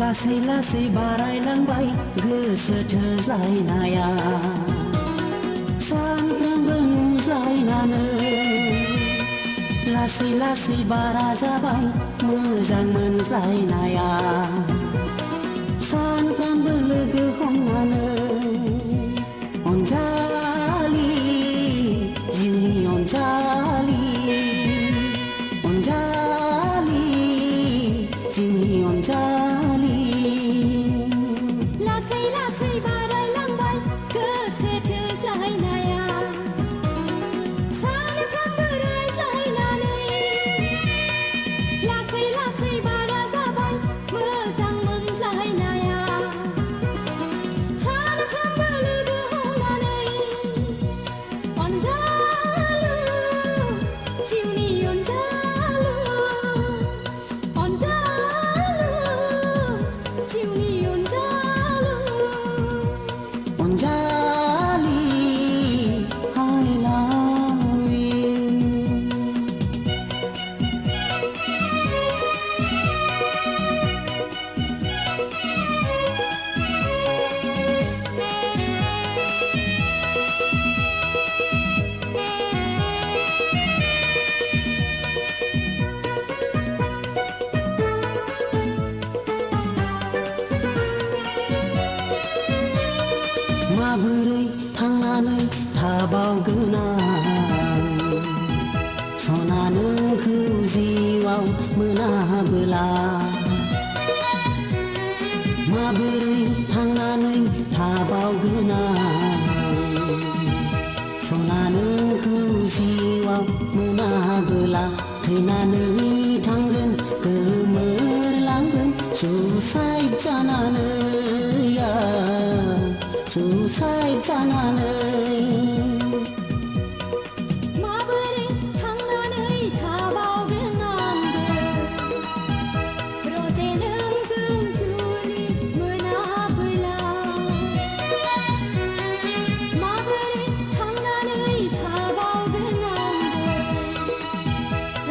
लासै लासै बारायलांबाय गोसो थोज्लायनाया सानफ्रोमबो नुज्लायनानै लासै लासै बारा जाबाय मोजां मोनज्लायनाया सानफ्रोमबो लोगो हमनानै अनजालि जिउनि अनजालि अनजालि जिउनि अनजालि लासै लासै बारायलांबाय गोसो थोज्लायनाया सानफ्रोमबो रायज्लायनानै लासै लासै बारा जाबाय मोजां मोनज्लायनाया सानफ्रोमबो लोगो हमनानै अनजालु जिउनि अनजालु अनजालु जिउनि अनजालु अनजालि I love माबोरै थांनानै थाबावगोन आं सना नोंखौ जिउआव मोनाबोला माबोरै थांनानै थाबावगोन आं सना नोंखौ जिउआव मोनाबोला थैनानै थांगोन गोमोरलांगोन सुसाइड जानानै सुसाइड जानानै माबोरै थांनानै थाबावगोन आंबो रजे नोंजों जुलि मोनाबोला माबोरै थांनानै थाबावगोन आंबो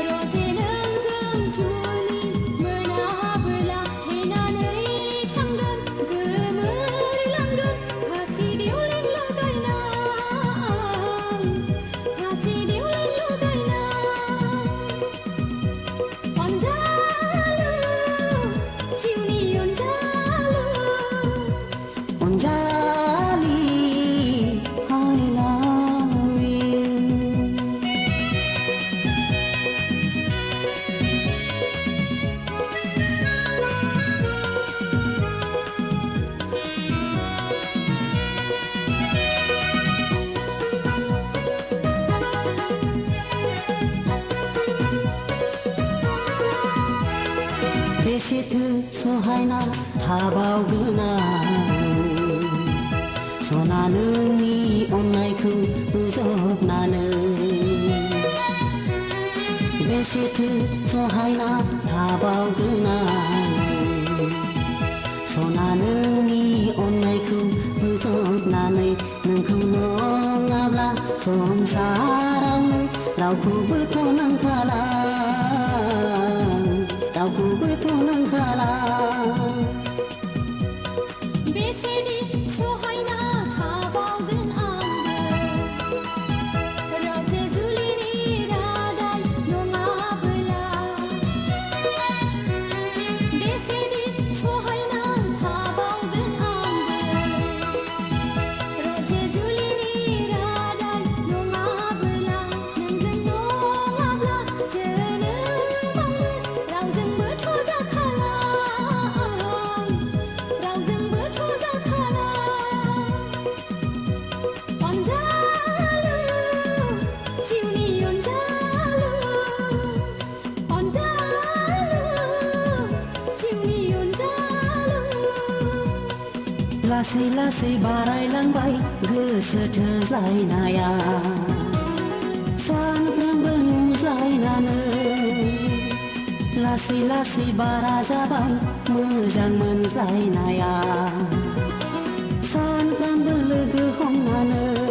रजे नोंजों जुलि मोनाबोला थैनानै थांगोन गोमोरलांगोन फासि देवलिं लगायना फासि देवलिं लगायना अनजालु जिउनि अनजालु अनजालि I love you बेसेथो सहायना थाबावगोन आं सना नोंनि अननायखौ बोजबनानै बेसेथो सहायना थाबावगोन आं सना नोंनि अननायखौ बोजबनानै नोंखौ नङाब्ला संसारावनो रावखौबोथ' नांखाला रावखौबोथ' नांखाला बेसेदि सहायना थाबावगोन आंबो रजे जुलिनि रादाय नङाबोला बेसेदि सहायना थाबावगोन आंबो रजे जुलिनि रादाय नङाबोला नोंजों नङाब्ला जोनोमावनो रावजोंबोथ' जाखाला रावजोंबोथ' जाखाला अनजालु जिउनि अनजालु अनजालु जिउनि अनजालु लासै लासै बारायलांबाय गोसो थोज्लायनाया सानफ्रोमबो नुज्लायनानै लासै लासै बारा जाबाय मोजां मोनज्लायनाया सानफ्रोमबो लोगो हमनानै